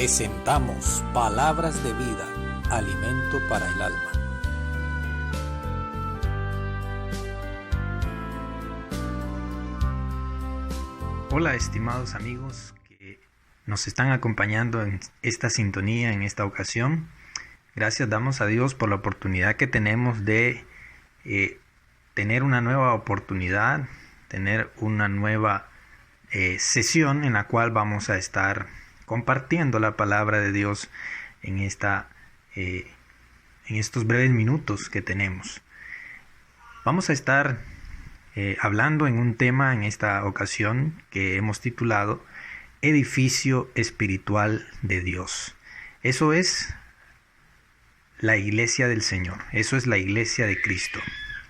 Presentamos Palabras de Vida, alimento para el alma. Hola, estimados amigos que nos están acompañando en esta sintonía en esta ocasión. Gracias damos a Dios por la oportunidad que tenemos de tener una nueva oportunidad, tener una nueva sesión en la cual vamos a estar compartiendo la palabra de Dios en estos breves minutos que tenemos. Vamos a estar hablando en un tema en esta ocasión que hemos titulado Edificio Espiritual de Dios. Eso es la iglesia del Señor, eso es la iglesia de Cristo.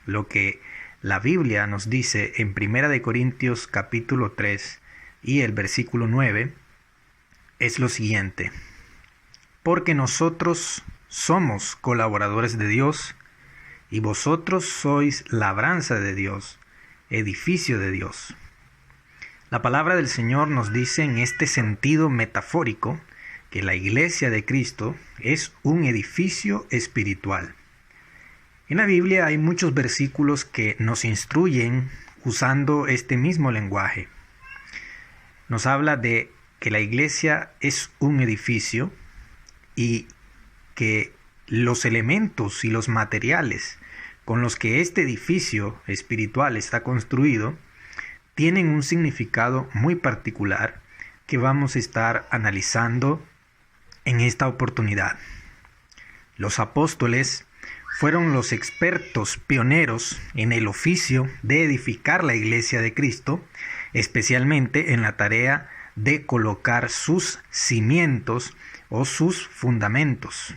Lo que la Biblia nos dice en 1 Corintios capítulo 3 y el versículo 9 es lo siguiente: porque nosotros somos colaboradores de Dios y vosotros sois labranza de Dios, edificio de Dios. La palabra del Señor nos dice en este sentido metafórico que la iglesia de Cristo es un edificio espiritual. En la Biblia hay muchos versículos que nos instruyen usando este mismo lenguaje. Nos habla de que la iglesia es un edificio y que los elementos y los materiales con los que este edificio espiritual está construido tienen un significado muy particular que vamos a estar analizando en esta oportunidad. Los apóstoles fueron los expertos pioneros en el oficio de edificar la iglesia de Cristo, especialmente en la tarea de colocar sus cimientos o sus fundamentos.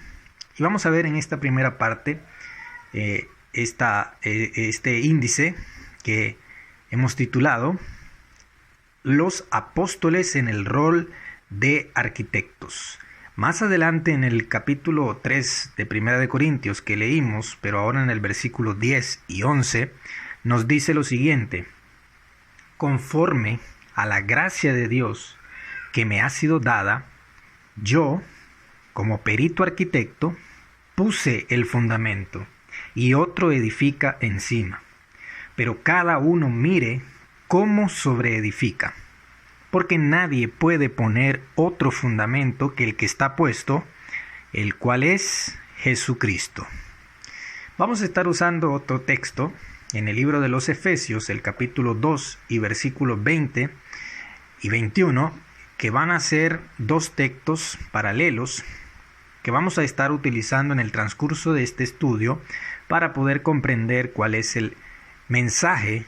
Y vamos a ver en esta primera parte este índice que hemos titulado Los apóstoles en el rol de arquitectos. Más adelante en el capítulo 3 de 1 Corintios que leímos, pero ahora en el versículo 10 y 11, nos dice lo siguiente: conforme a la gracia de Dios que me ha sido dada, yo, como perito arquitecto, puse el fundamento y otro edifica encima. Pero cada uno mire cómo sobreedifica, porque nadie puede poner otro fundamento que el que está puesto, el cual es Jesucristo. Vamos a estar usando otro texto en el libro de los Efesios, el capítulo 2 y versículos 20 y 21, que van a ser dos textos paralelos que vamos a estar utilizando en el transcurso de este estudio para poder comprender cuál es el mensaje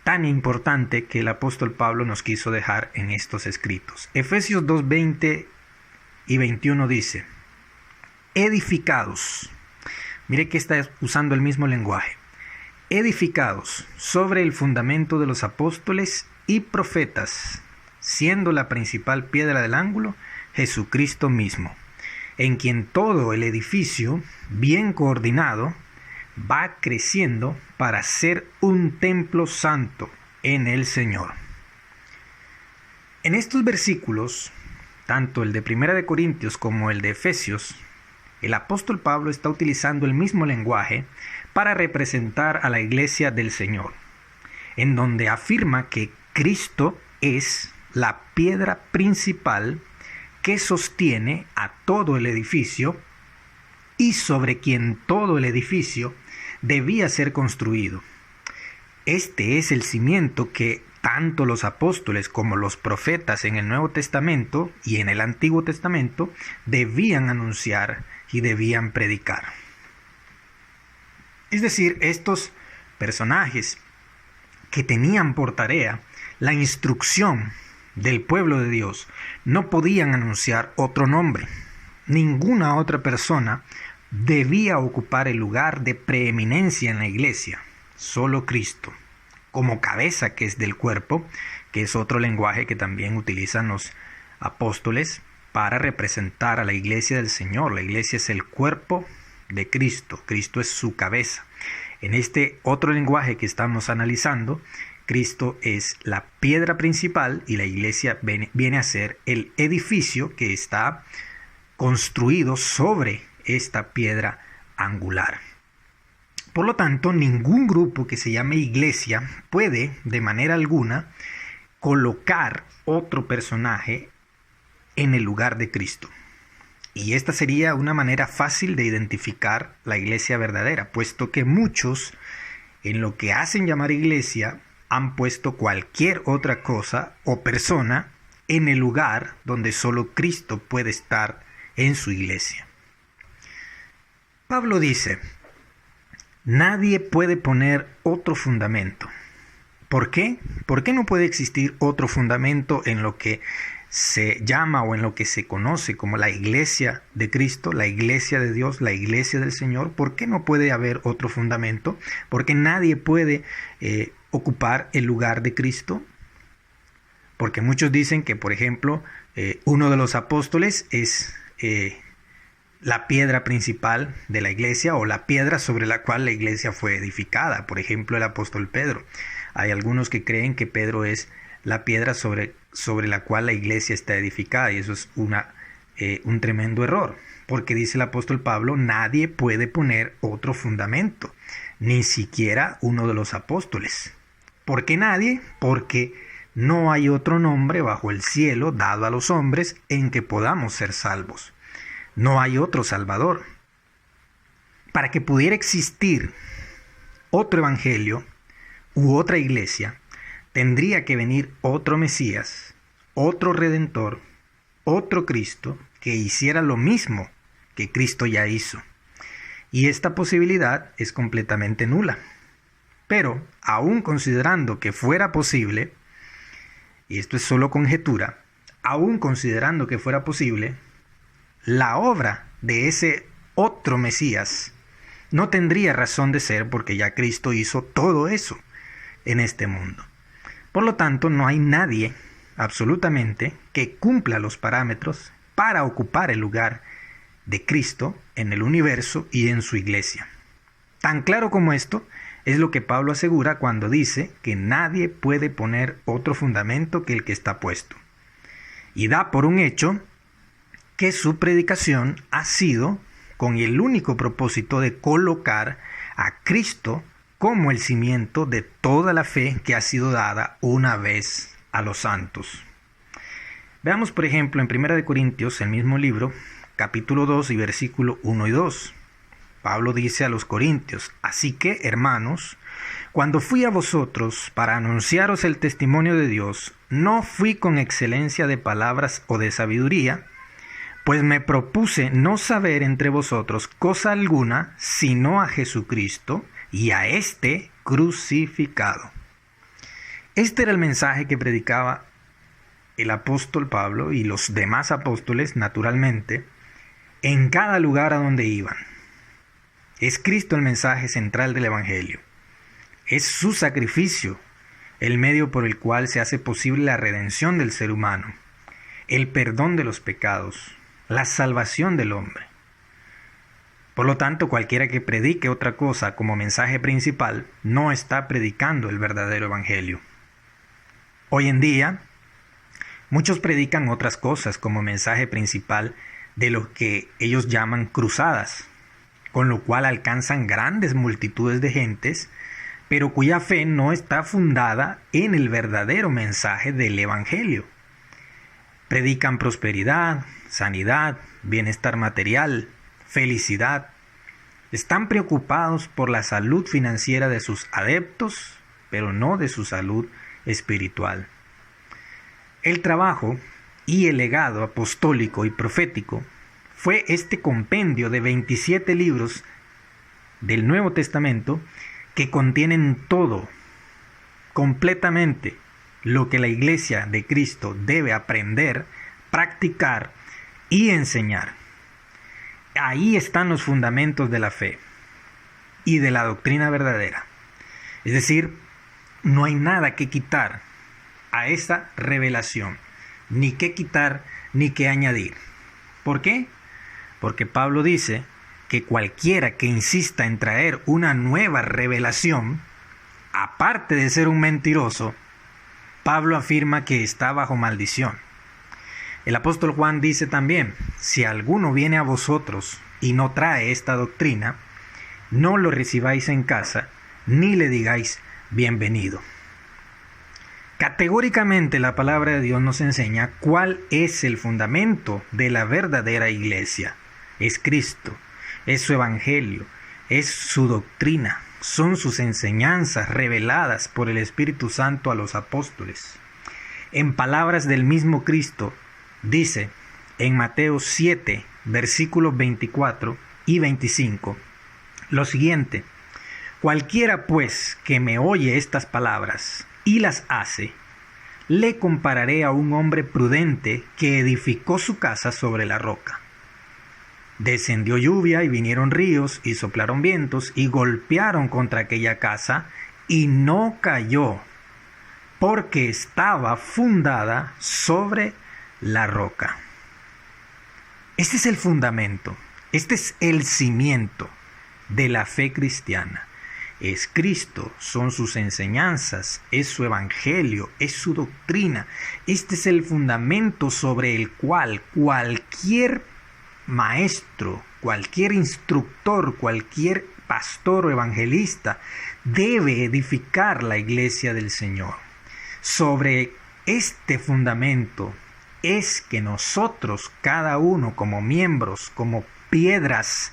tan importante que el apóstol Pablo nos quiso dejar en estos escritos. Efesios 2, 20 y 21 dice: edificados, mire que está usando el mismo lenguaje, edificados sobre el fundamento de los apóstoles y profetas, siendo la principal piedra del ángulo Jesucristo mismo, en quien todo el edificio, bien coordinado, va creciendo para ser un templo santo en el Señor. En estos versículos, tanto el de 1 Corintios como el de Efesios, el apóstol Pablo está utilizando el mismo lenguaje para representar a la iglesia del Señor, en donde afirma que Cristo es la piedra principal que sostiene a todo el edificio y sobre quien todo el edificio debía ser construido. Este es el cimiento que tanto los apóstoles como los profetas en el Nuevo Testamento y en el Antiguo Testamento debían anunciar y debían predicar. Es decir, estos personajes que tenían por tarea la instrucción del pueblo de Dios no podían anunciar otro nombre. Ninguna otra persona debía ocupar el lugar de preeminencia en la iglesia, solo Cristo, como cabeza que es del cuerpo, que es otro lenguaje que también utilizan los apóstoles para representar a la iglesia del Señor. La iglesia es el cuerpo de Cristo, Cristo es su cabeza. En este otro lenguaje que estamos analizando, Cristo es la piedra principal y la iglesia viene a ser el edificio que está construido sobre esta piedra angular. Por lo tanto, ningún grupo que se llame iglesia puede, de manera alguna, colocar otro personaje en el lugar de Cristo. Y esta sería una manera fácil de identificar la iglesia verdadera, puesto que muchos, en lo que hacen llamar iglesia, han puesto cualquier otra cosa o persona en el lugar donde solo Cristo puede estar en su iglesia. Pablo dice: nadie puede poner otro fundamento. ¿Por qué? ¿Por qué no puede existir otro fundamento en lo que se llama o en lo que se conoce como la iglesia de Cristo, la iglesia de Dios, la iglesia del Señor? ¿Por qué no puede haber otro fundamento? Porque nadie puede ocupar el lugar de Cristo. Porque muchos dicen que, por ejemplo, uno de los apóstoles es la piedra principal de la iglesia o la piedra sobre la cual la iglesia fue edificada. Por ejemplo, el apóstol Pedro. Hay algunos que creen que Pedro es la piedra sobre la cual la iglesia está edificada, y eso es un tremendo error, porque dice el apóstol Pablo: nadie puede poner otro fundamento, ni siquiera uno de los apóstoles. ¿Por qué nadie? Porque no hay otro nombre bajo el cielo dado a los hombres en que podamos ser salvos. No hay otro Salvador. Para que pudiera existir otro evangelio u otra iglesia, tendría que venir otro Mesías, otro Redentor, otro Cristo que hiciera lo mismo que Cristo ya hizo. Y esta posibilidad es completamente nula. Pero, aún considerando que fuera posible, y esto es solo conjetura, aún considerando que fuera posible, la obra de ese otro Mesías no tendría razón de ser, porque ya Cristo hizo todo eso en este mundo. Por lo tanto, no hay nadie, absolutamente, que cumpla los parámetros para ocupar el lugar de Cristo en el universo y en su iglesia. Tan claro como esto es lo que Pablo asegura cuando dice que nadie puede poner otro fundamento que el que está puesto. Y da por un hecho que su predicación ha sido con el único propósito de colocar a Cristo como el cimiento de toda la fe que ha sido dada una vez a los santos. Veamos, por ejemplo, en 1 Corintios, el mismo libro, capítulo 2 y versículo 1 y 2. Pablo dice a los corintios: así que, hermanos, cuando fui a vosotros para anunciaros el testimonio de Dios, no fui con excelencia de palabras o de sabiduría, pues me propuse no saber entre vosotros cosa alguna, sino a Jesucristo y a este crucificado. Este era el mensaje que predicaba el apóstol Pablo y los demás apóstoles, naturalmente, en cada lugar a donde iban. Es Cristo el mensaje central del Evangelio. Es su sacrificio el medio por el cual se hace posible la redención del ser humano, el perdón de los pecados, la salvación del hombre. Por lo tanto, cualquiera que predique otra cosa como mensaje principal no está predicando el verdadero evangelio. Hoy en día, muchos predican otras cosas como mensaje principal de lo que ellos llaman cruzadas, con lo cual alcanzan grandes multitudes de gentes, pero cuya fe no está fundada en el verdadero mensaje del evangelio. Predican prosperidad, sanidad, bienestar material, felicidad. Están preocupados por la salud financiera de sus adeptos, pero no de su salud espiritual. El trabajo y el legado apostólico y profético fue este compendio de 27 libros del Nuevo Testamento que contienen todo, completamente, lo que la Iglesia de Cristo debe aprender, practicar y enseñar. Ahí están los fundamentos de la fe y de la doctrina verdadera. Es decir, no hay nada que quitar a esa revelación, ni que quitar ni que añadir. ¿Por qué? Porque Pablo dice que cualquiera que insista en traer una nueva revelación, aparte de ser un mentiroso, Pablo afirma que está bajo maldición. El apóstol Juan dice también: si alguno viene a vosotros y no trae esta doctrina, no lo recibáis en casa, ni le digáis bienvenido. Categóricamente la palabra de Dios nos enseña cuál es el fundamento de la verdadera iglesia. Es Cristo, es su evangelio, es su doctrina, son sus enseñanzas reveladas por el Espíritu Santo a los apóstoles. En palabras del mismo Cristo, dice en Mateo 7, versículos 24 y 25, lo siguiente: cualquiera pues que me oye estas palabras y las hace, le compararé a un hombre prudente que edificó su casa sobre la roca. Descendió lluvia y vinieron ríos y soplaron vientos y golpearon contra aquella casa y no cayó, porque estaba fundada sobre la roca. Este es el fundamento, este es el cimiento de la fe cristiana. Es Cristo, son sus enseñanzas, es su evangelio, es su doctrina. Este es el fundamento sobre el cual cualquier maestro, cualquier instructor, cualquier pastor o evangelista debe edificar la iglesia del Señor. Sobre este fundamento es que nosotros, cada uno como miembros, como piedras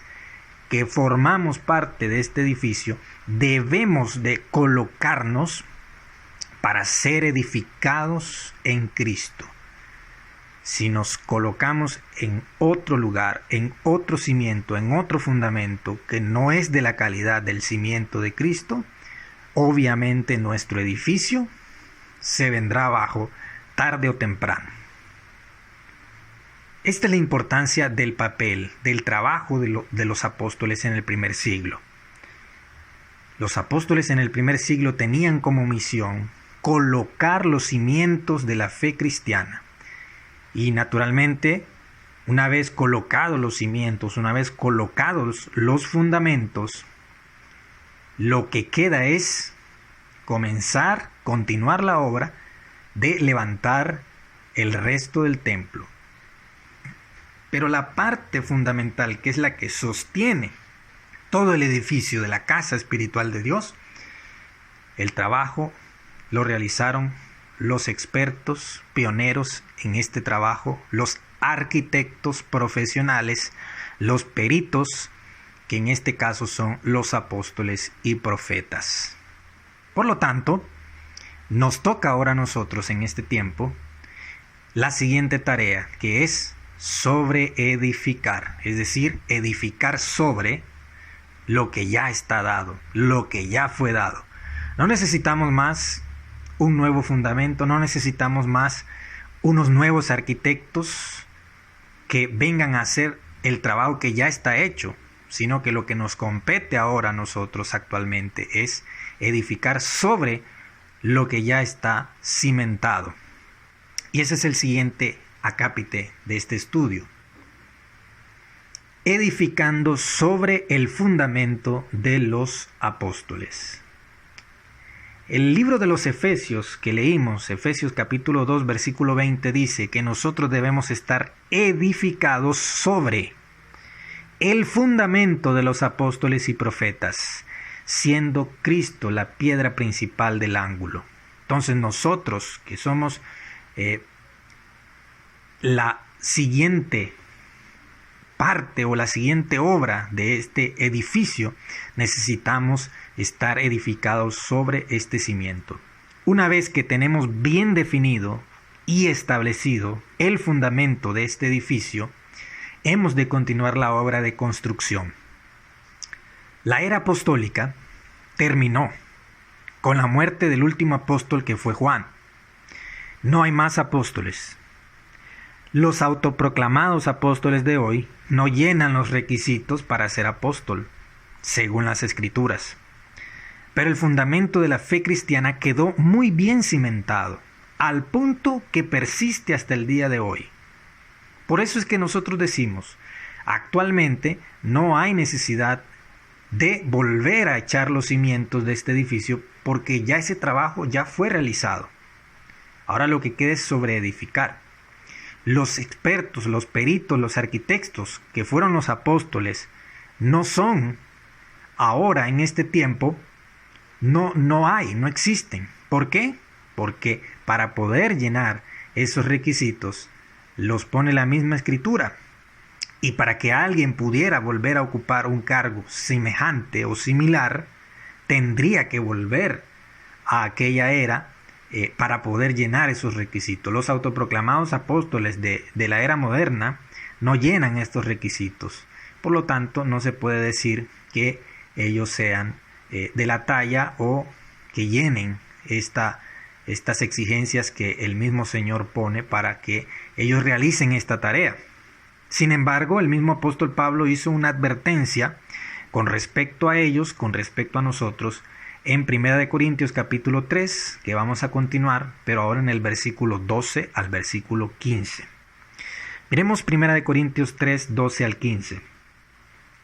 que formamos parte de este edificio, debemos de colocarnos para ser edificados en Cristo. Si nos colocamos en otro lugar, en otro cimiento, en otro fundamento que no es de la calidad del cimiento de Cristo, obviamente nuestro edificio se vendrá abajo tarde o temprano. Esta es la importancia del papel, del trabajo de los apóstoles en el primer siglo. Los apóstoles en el primer siglo tenían como misión colocar los cimientos de la fe cristiana. Y naturalmente, una vez colocados los cimientos, una vez colocados los fundamentos, lo que queda es continuar la obra de levantar el resto del templo. Pero la parte fundamental, que es la que sostiene todo el edificio de la casa espiritual de Dios, el trabajo lo realizaron los expertos, pioneros en este trabajo, los arquitectos profesionales, los peritos, que en este caso son los apóstoles y profetas. Por lo tanto, nos toca ahora a nosotros en este tiempo la siguiente tarea, que es sobre edificar, es decir, edificar sobre lo que ya está dado, lo que ya fue dado. No necesitamos más un nuevo fundamento, no necesitamos más unos nuevos arquitectos que vengan a hacer el trabajo que ya está hecho, sino que lo que nos compete ahora a nosotros actualmente es edificar sobre lo que ya está cimentado. Y ese es el siguiente acápite de este estudio: edificando sobre el fundamento de los apóstoles. El libro de los Efesios que leímos, Efesios capítulo 2, versículo 20, dice que nosotros debemos estar edificados sobre el fundamento de los apóstoles y profetas, siendo Cristo la piedra principal del ángulo. Entonces nosotros, que somos la siguiente parte o la siguiente obra de este edificio, necesitamos estar edificados sobre este cimiento. Una vez que tenemos bien definido y establecido el fundamento de este edificio, hemos de continuar la obra de construcción. La era apostólica terminó con la muerte del último apóstol, que fue Juan. No hay más apóstoles. Los autoproclamados apóstoles de hoy no llenan los requisitos para ser apóstol, según las Escrituras. Pero el fundamento de la fe cristiana quedó muy bien cimentado, al punto que persiste hasta el día de hoy. Por eso es que nosotros decimos, actualmente no hay necesidad de volver a echar los cimientos de este edificio, porque ya ese trabajo ya fue realizado. Ahora lo que queda es sobre edificar. los expertos, los peritos, los arquitectos que fueron los apóstoles no son ahora en este tiempo, no existen. ¿Por qué? Porque para poder llenar esos requisitos los pone la misma escritura. Y para que alguien pudiera volver a ocupar un cargo semejante o similar, tendría que volver a aquella era para poder llenar esos requisitos. Los autoproclamados apóstoles de la era moderna no llenan estos requisitos. Por lo tanto, no se puede decir que ellos sean de la talla o que llenen estas exigencias que el mismo Señor pone para que ellos realicen esta tarea. Sin embargo, el mismo apóstol Pablo hizo una advertencia con respecto a ellos, con respecto a nosotros, en 1 Corintios capítulo 3, que vamos a continuar, pero ahora en el versículo 12 al versículo 15. Miremos 1 Corintios 3, 12 al 15.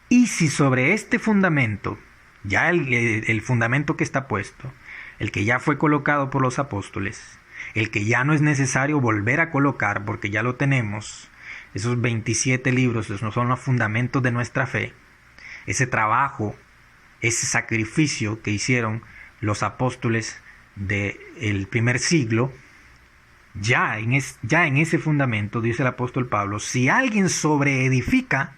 Y si sobre este fundamento, ya el fundamento que está puesto, el que ya fue colocado por los apóstoles, el que ya no es necesario volver a colocar porque ya lo tenemos, esos 27 libros son los fundamentos de nuestra fe, ese trabajo, ese sacrificio que hicieron los apóstoles del primer siglo, ya en ese fundamento, dice el apóstol Pablo, si alguien sobreedifica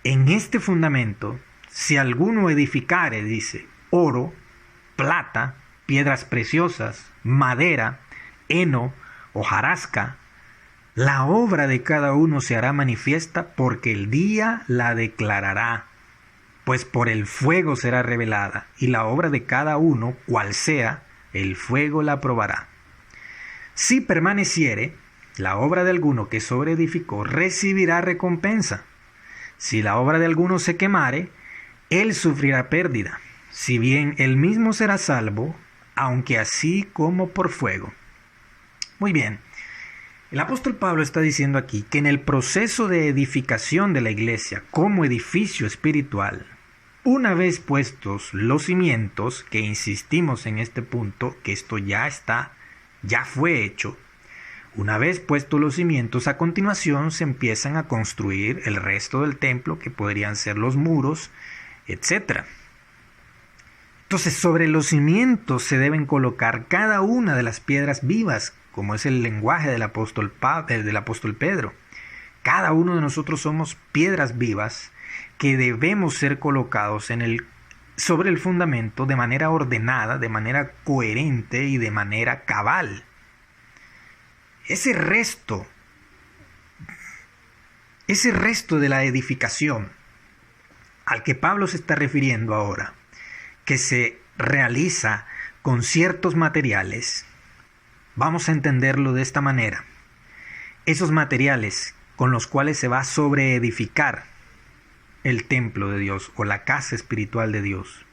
en este fundamento, si alguno edificare, dice, oro, plata, piedras preciosas, madera, heno, hojarasca, la obra de cada uno se hará manifiesta porque el día la declarará, pues por el fuego será revelada, y la obra de cada uno, cual sea, el fuego la probará. Si permaneciere, la obra de alguno que sobreedificó recibirá recompensa. Si la obra de alguno se quemare, él sufrirá pérdida, si bien él mismo será salvo, aunque así como por fuego. Muy bien, el apóstol Pablo está diciendo aquí que en el proceso de edificación de la iglesia como edificio espiritual, una vez puestos los cimientos, que insistimos en este punto, que esto ya fue hecho, una vez puestos los cimientos, a continuación se empiezan a construir el resto del templo, que podrían ser los muros, etc. Entonces, sobre los cimientos se deben colocar cada una de las piedras vivas, como es el lenguaje del apóstol Pedro. Cada uno de nosotros somos piedras vivas que debemos ser colocados sobre el fundamento de manera ordenada, de manera coherente y de manera cabal. Ese resto de la edificación al que Pablo se está refiriendo ahora, que se realiza con ciertos materiales, vamos a entenderlo de esta manera. Esos materiales con los cuales se va a sobreedificar el templo de Dios o la casa espiritual de Dios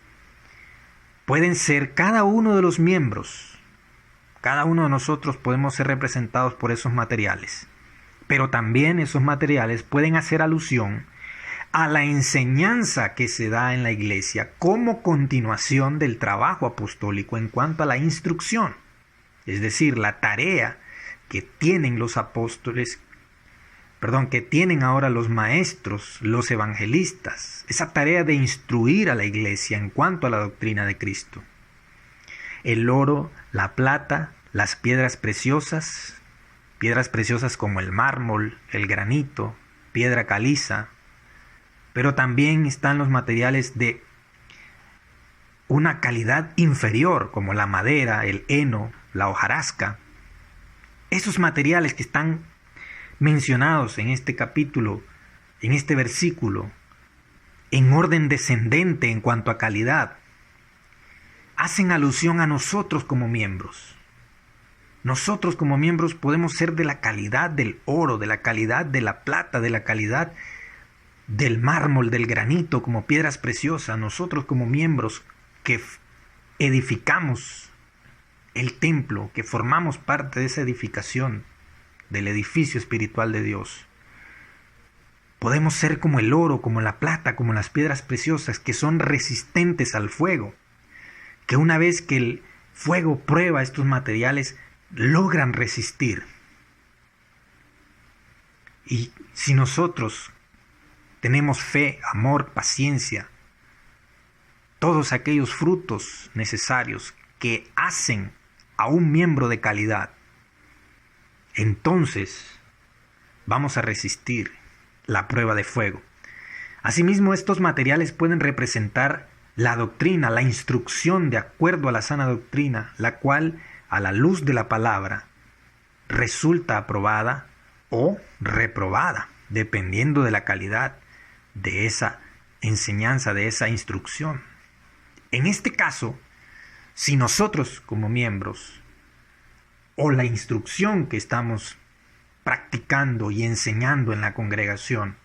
pueden ser cada uno de los miembros. Cada uno de nosotros podemos ser representados por esos materiales, pero también esos materiales pueden hacer alusión a la enseñanza que se da en la iglesia como continuación del trabajo apostólico en cuanto a la instrucción, es decir, la tarea que tienen los apóstoles, que tienen ahora los maestros, los evangelistas, esa tarea de instruir a la iglesia en cuanto a la doctrina de Cristo. El oro, la plata, las piedras preciosas como el mármol, el granito, piedra caliza, pero también están los materiales de una calidad inferior, como la madera, el heno, la hojarasca. Esos materiales que están mencionados en este capítulo, en este versículo, en orden descendente en cuanto a calidad, hacen alusión a nosotros como miembros. Nosotros como miembros podemos ser de la calidad del oro, de la calidad de la plata, de la calidad del mármol, del granito, como piedras preciosas. Nosotros como miembros que edificamos el templo, que formamos parte de esa edificación, del edificio espiritual de Dios, podemos ser como el oro, como la plata, como las piedras preciosas, que son resistentes al fuego, que una vez que el fuego prueba estos materiales, logran resistir. Y si nosotros tenemos fe, amor, paciencia, todos aquellos frutos necesarios que hacen a un miembro de calidad, entonces vamos a resistir la prueba de fuego. Asimismo, estos materiales pueden representar la doctrina, la instrucción de acuerdo a la sana doctrina, la cual, a la luz de la palabra, resulta aprobada o reprobada, dependiendo de la calidad de esa enseñanza, de esa instrucción. En este caso, si nosotros como miembros o la instrucción que estamos practicando y enseñando en la congregación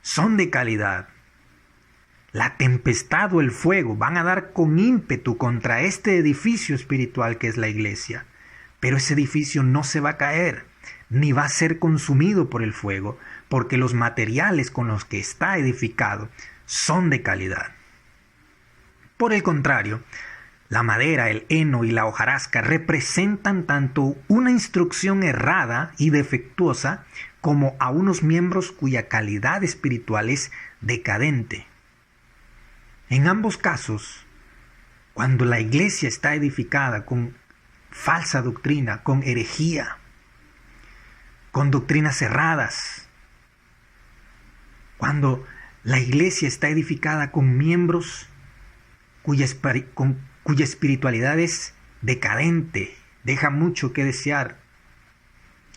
son de calidad, la tempestad o el fuego van a dar con ímpetu contra este edificio espiritual que es la iglesia, pero ese edificio no se va a caer, ni va a ser consumido por el fuego, porque los materiales con los que está edificado son de calidad. Por el contrario, la madera, el heno y la hojarasca representan tanto una instrucción errada y defectuosa como a unos miembros cuya calidad espiritual es decadente. En ambos casos, cuando la iglesia está edificada con falsa doctrina, con herejía, con doctrinas erradas, cuando la iglesia está edificada con miembros cuya espiritualidad es decadente, deja mucho que desear,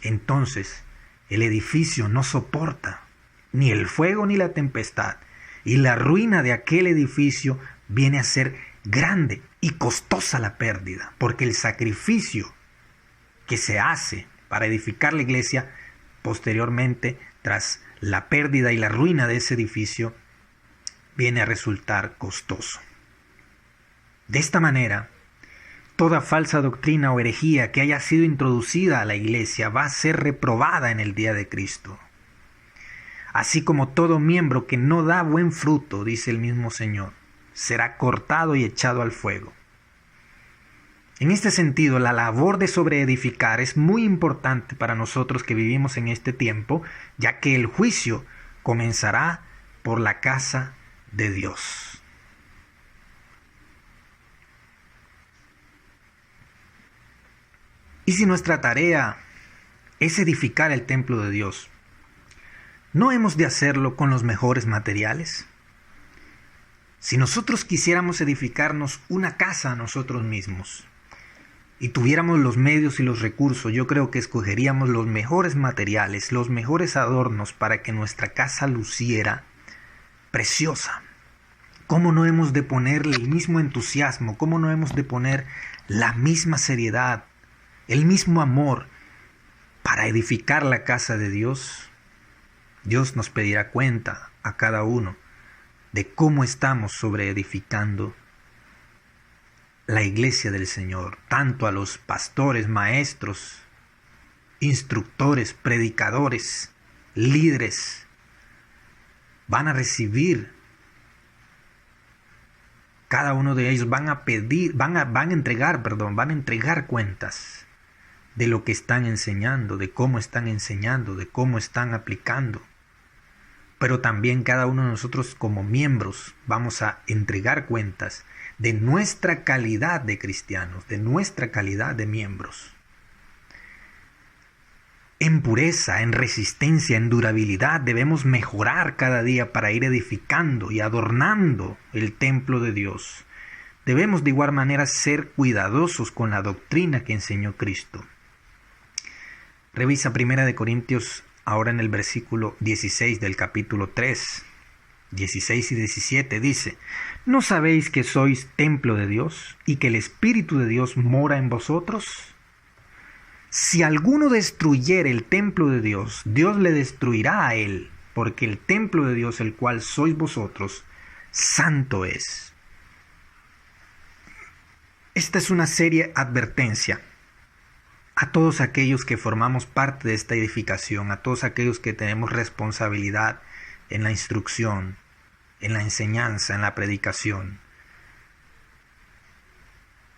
entonces el edificio no soporta ni el fuego ni la tempestad, y la ruina de aquel edificio viene a ser grande y costosa la pérdida, porque el sacrificio que se hace para edificar la iglesia posteriormente, tras la pérdida y la ruina de ese edificio, viene a resultar costoso. De esta manera, toda falsa doctrina o herejía que haya sido introducida a la iglesia va a ser reprobada en el día de Cristo. Así como todo miembro que no da buen fruto, dice el mismo Señor, será cortado y echado al fuego. En este sentido, la labor de sobreedificar es muy importante para nosotros que vivimos en este tiempo, ya que el juicio comenzará por la casa de Dios. Y si nuestra tarea es edificar el templo de Dios, ¿no hemos de hacerlo con los mejores materiales? Si nosotros quisiéramos edificarnos una casa a nosotros mismos y tuviéramos los medios y los recursos, yo creo que escogeríamos los mejores materiales, los mejores adornos para que nuestra casa luciera preciosa. ¿Cómo no hemos de ponerle el mismo entusiasmo? ¿Cómo no hemos de poner la misma seriedad, el mismo amor para edificar la casa de Dios? Dios nos pedirá cuenta a cada uno de cómo estamos sobreedificando la iglesia del Señor, tanto a los pastores, maestros, instructores, predicadores, líderes. Van a recibir, cada uno de ellos van a entregar cuentas de lo que están enseñando, de cómo están aplicando. Pero también cada uno de nosotros como miembros vamos a entregar cuentas de nuestra calidad de cristianos, de nuestra calidad de miembros. En pureza, en resistencia, en durabilidad debemos mejorar cada día para ir edificando y adornando el templo de Dios. Debemos de igual manera ser cuidadosos con la doctrina que enseñó Cristo. Revisa 1 Corintios ahora en el versículo 16 del capítulo 3, 16 y 17 dice: ¿No sabéis que sois templo de Dios y que el Espíritu de Dios mora en vosotros? Si alguno destruyere el templo de Dios, Dios le destruirá a él, porque el templo de Dios, el cual sois vosotros, santo es. Esta es una seria advertencia a todos aquellos que formamos parte de esta edificación, a todos aquellos que tenemos responsabilidad en la instrucción, en la enseñanza, en la predicación.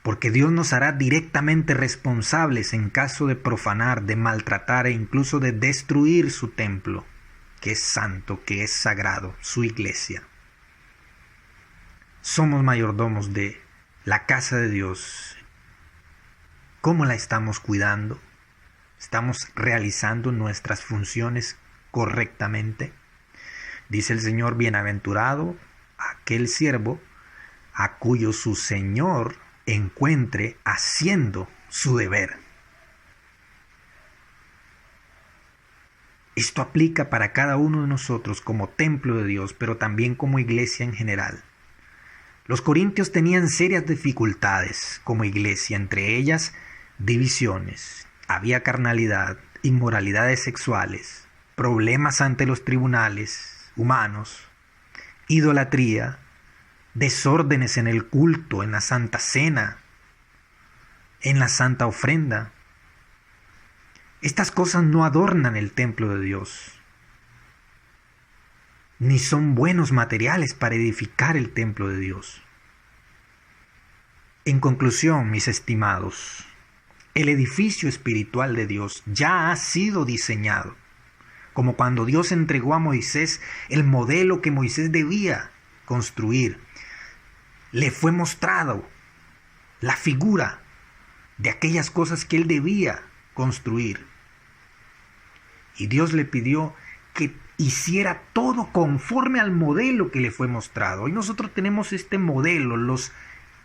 porque Dios nos hará directamente responsables en caso de profanar, de maltratar e incluso de destruir su templo, que es santo, que es sagrado, su iglesia. Somos mayordomos de la casa de Dios. ¿Cómo la estamos cuidando? ¿Estamos realizando nuestras funciones correctamente? Dice el Señor: bienaventurado aquel siervo a cuyo su Señor encuentre haciendo su deber. Esto aplica para cada uno de nosotros como templo de Dios, pero también como iglesia en general. Los corintios tenían serias dificultades como iglesia, entre ellas divisiones. Había carnalidad, inmoralidades sexuales, problemas ante los tribunales humanos, idolatría, desórdenes en el culto, en la Santa Cena, en la Santa Ofrenda. Estas cosas no adornan el templo de Dios, ni son buenos materiales para edificar el templo de Dios. En conclusión, mis estimados, el edificio espiritual de Dios ya ha sido diseñado, como cuando Dios entregó a Moisés el modelo que Moisés debía construir. Le fue mostrado la figura de aquellas cosas que él debía construir. Y Dios le pidió que hiciera todo conforme al modelo que le fue mostrado. Hoy nosotros tenemos este modelo, los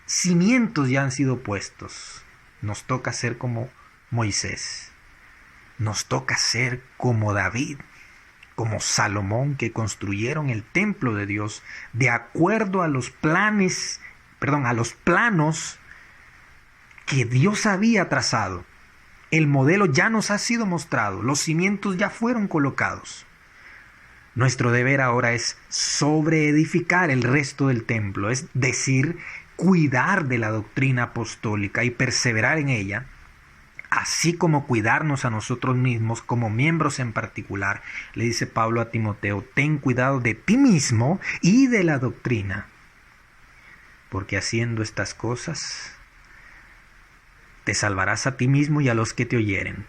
cimientos ya han sido puestos. Nos toca ser como Moisés. Nos toca ser como David, como Salomón, que construyeron el templo de Dios de acuerdo a los planos que Dios había trazado. El modelo ya nos ha sido mostrado, los cimientos ya fueron colocados. Nuestro deber ahora es sobreedificar el resto del templo, es decir, cuidar de la doctrina apostólica y perseverar en ella, así como cuidarnos a nosotros mismos como miembros en particular. Le dice Pablo a Timoteo: ten cuidado de ti mismo y de la doctrina, porque haciendo estas cosas te salvarás a ti mismo y a los que te oyeren.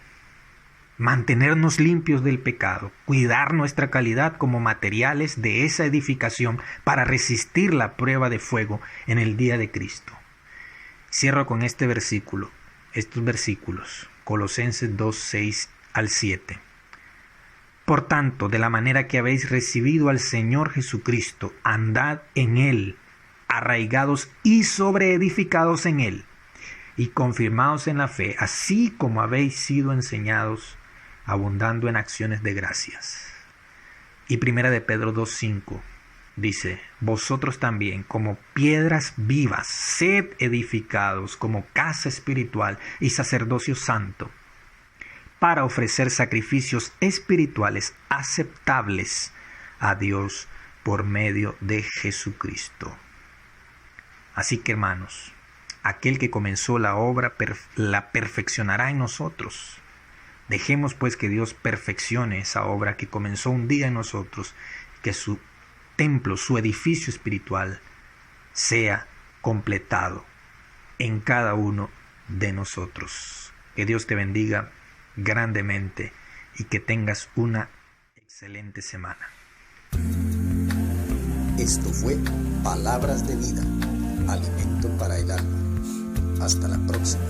Mantenernos limpios del pecado, cuidar nuestra calidad como materiales de esa edificación para resistir la prueba de fuego en el día de Cristo. Cierro con estos versículos, Colosenses 2, 6 al 7. Por tanto, de la manera que habéis recibido al Señor Jesucristo, andad en Él, arraigados y sobreedificados en Él, y confirmados en la fe, así como habéis sido enseñados, abundando en acciones de gracias. Y 1 de Pedro 2:5 dice: vosotros también, como piedras vivas, sed edificados como casa espiritual y sacerdocio santo, para ofrecer sacrificios espirituales aceptables a Dios por medio de Jesucristo. Así que, hermanos, aquel que comenzó la obra la perfeccionará en nosotros. Dejemos pues que Dios perfeccione esa obra que comenzó un día en nosotros, que su templo, su edificio espiritual sea completado en cada uno de nosotros. Que Dios te bendiga grandemente y que tengas una excelente semana. Esto fue Palabras de Vida, alimento para el alma. Hasta la próxima.